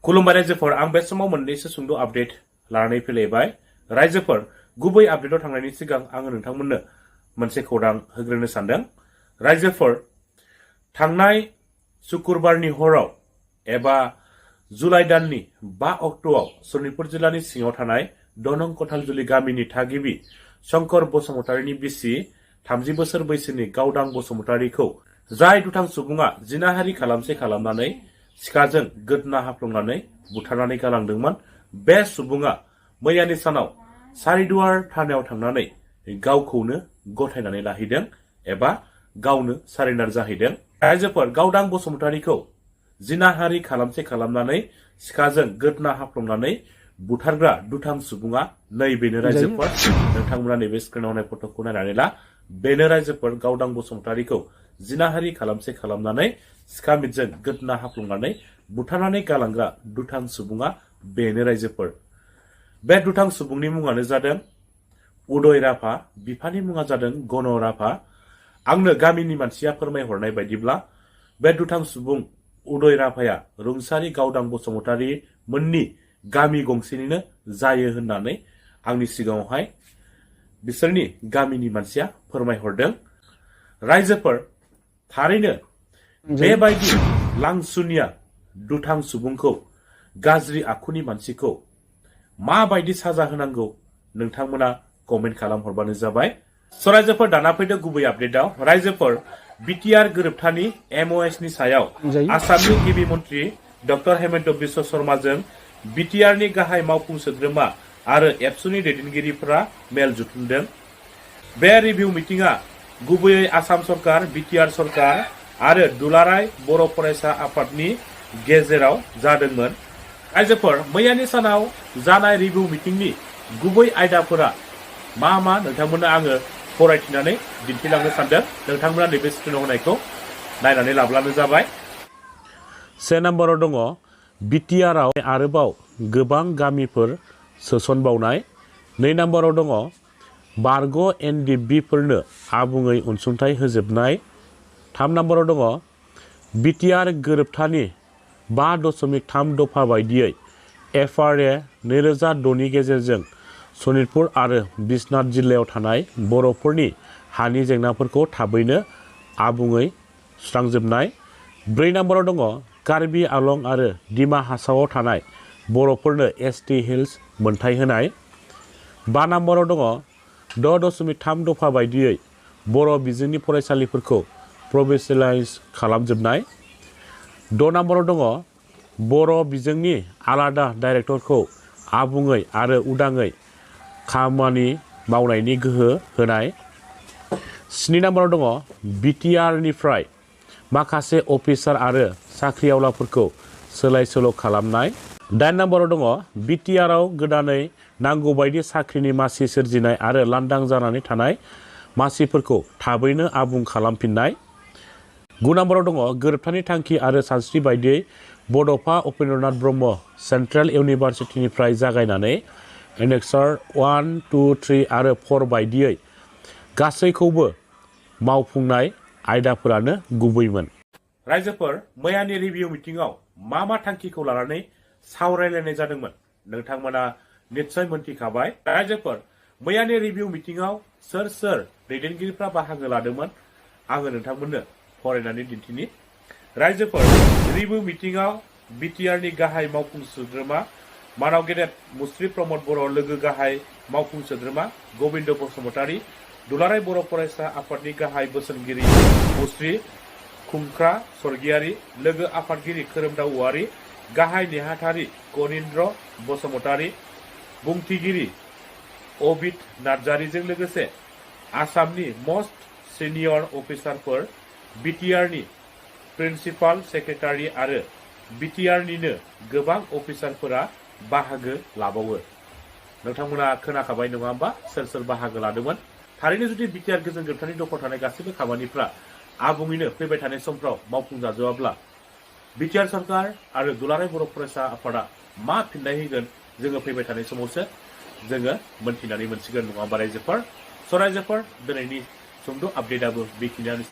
खुलुमबाय रायजोफोर आं बे समाव मोननैसो सुंद' आपडेट लानानै फैलायबाय रायजोफोर गुबै आपडेटआव थांनायनि सिगां आङो नोंथांमोननो मोनसे खौरां होग्रोनो सानदों रायजोफोर थांनाय शुक्रबारनि हराव एबा जुलाइ दाननि 5 अक्ट'आव सनितपुर जिल्लानि सिङाव थानाय दनं कथालजुलि गामिनि थागिबि शंकर बसुमतारीनि बिसि 30 बोसोर बैसोनि गावदां बसुमतारीखौ जाय दुथां सुबुङा जिनाहारि खालामनानै सिखाजों गोदना हाफ्लंनानै बुथारनानै गालांदोंमोन बे सुबुङा मैयानि सानाव सारिदुवार थानायाव थांनानै गावखौनो गथायनानै लाहैदों एबा गावनो सारेन्डार जाहैदों रायजोफोर गावदां बसुमतारीखौ जिनाहारि खालामनानै सिखाजों गोदना हाफ्लंनानै बुथारग्रा दुथां सुबुङा नैबेनो रायजोफोर नोंथांमोना नैबे स्क्रिनाव नाय फट'खौ नायनानै ला बेनो रायजोफोर गावदां बसुमतारीखौ जिनाहारि खालामनानै सिखा मिटजों गोदना हाफ्लंनानै बुथारनानै गालांग्रा दुथां सुबुङा बेनो रायजोफोर बे दुथां सुबुंनि मुङानो जादों उदय राभा बिफानि मुङा जादों गन राभा आंनो गामिनि मानसिया फोरमायहरनाय बायदिब्ला बे दुथां सुबुं उदय राभाया रुंसारि गावदां बसुमतारी मोननि गामि गंसेनिनो जायो होननानै आंनि सिगाङावहाय बिसोरनि गामिनि मानसिया फोरमायहरदों रायजोफोर थारैनो बेबायदि लांसुनिया दुथां सुबुंखौ गाज्रि आखुनि मानसिखौ माबायदि साजा होनांगौ नोंथांमोना कमेन्ट खालामहरबानो जाबाय रायजोफोर दाना फैदो गुबै आपडेटआव रायजोफोर BTR गोरोबथानि MOS नि सायाव आसामनि गिबि मन्त्रि डक्टर हेमन्त बिश्व शर्माजों BTR नि गाहाय मावफुं सोद्रोमा आरो एबसुनि दैदेनगिरिफोरा मेल जुथुमदों बे रिभिउ मिटिंआ गुबैयै आसाम सरकार BTR सरकार आरो दुलाराय बर' फरायसा आफादनि गेजेराव जादोंमोन रायजोफोर मैयानि सानाव जानाय रिभिउ मिटिंनि गुबै आयदाफोरा मा नोंथांमोननो आङो फरायथिनानै दिन्थिलांनो सानदों नोंथांमोना नैबे स्क्रिनाव होनायखौ नायनानै लाब्लानो जाबाय 1 नम्बराव दङ BTR आव आरोबाव गोबां गामिफोर सोसनबावनाय 2 नम्बराव दङ बारग' NDB फोरनो आबुङै अनसुंथाइ होजोबनाय 3 नम्बराव दङ BTR गोरोबथानि 5.3 दफा बायदियै FRA 2006 नि गेजेरजों सनितपुर आरो बिश्वनाथ जिल्लायाव थानाय बर'फोरनि हानि जेंनाफोरखौ थाबैनो आबुङै सुस्रांजोबनाय 4 नम्बराव दङ कार्बि आलं आरो डिमा हासावआव थानाय बर'फोरनो ST हिल्स मोनथाय होनाय 5 नम्बराव दङ 6.3 दफा बायदियै बर' बिजोंनि फरायसालिफोरखौ प्रभिन्सियेलाइज खालामजोबनाय 6 नम्बराव दङ बर' बिजोंनि आलादा डाइरेक्टरखौ आबुङै आरो उदाङै खामानि मावनायनि गोहो होनाय 7 नम्बराव दङ BTR निफ्राय माखासे अफिसार आरो साख्रिआवलाफोरखौ सोलाय सोल' खालामनाय 8 नम्बराव दङ BTR आव गोदानै नांगौबायदि साख्रिनि मासि सोरजिनाय आरो लांदां जानानै थानाय मासिफोरखौ थाबैनो आबुं खालामफिननाय 9 नम्बराव दङ गोरोबथानि थांखि आरो सानस्रि बायदियै बड'फा उपेन्द्रनाथ ब्रह्म सेन्ट्रेल इउनिभारसिटिनिफ्राय जागायनानै एनेक्सार 1, 2, 3 आरो 4 बायदियै गासैखौबो मावफुंनाय आयदाफोरानो गुबैमोन रायजोफोर मैयानि रिभिउ मिटिंआव मा थांखिखौ लानानै सावरायलायनाय जादोंमोन नोंथांमोना निश्चय मोनथिखाबाय रायजोफोर मैयानि रिभिउ मिटिंआव सोर दैदेनगिरिफ्रा बाहागो लादोंमोन आङो नोंथांमोननो फरायनानै दिन्थिनि रायजोफोर रिभिउ मिटिंआव BTR नि गाहाय मावफुं सोद्रोमा मानाव गेदेर मुस्रि प्रमद बर' लोगो गाहाय मावफुं सोद्रोमा गबिन्द बसुमतारी दुलाराय बर' फरायसा आफादनि गाहाय बोसोनगिरि मुस्रि खुंख्रा स्वर्गियारि लोगो आफादगिरि खोरोमदाव औवारी गाहाय नेहाथारि गनिन्द्र बसुमतारी बुंथिगिरि अबित नार्जारीजों लोगोसे आसामनि मस्ट सिनियर अफिसारफोर BTR नि प्रिन्सिपाल सेक्रेटारि आरो BTR निनो गोबां अफिसारफोरा बाहागो लाबावो नोंथांमोना खोनाखाबाय नङा होमबा सोर बाहागो लादोंमोन थारैनो जुदि BTR गोजोन गोरोबथानि दखल थानाय गासैबो खामानिफ्रा आबुङैनो फैबाय थानाय समफ्राव मावफुंजाजोबाब्ला BTR सरकार आरो दुलाराय बर' फरायसा आफादा मा फिननाय होगोन जोङो फैबाय थानाय समावसो जोङो मोनथिनानै मोनसिगोन नङा होमबा रायजोफोर रायजोफोर दिनैनि सुंद' आपडेटआबो बेखिनियानो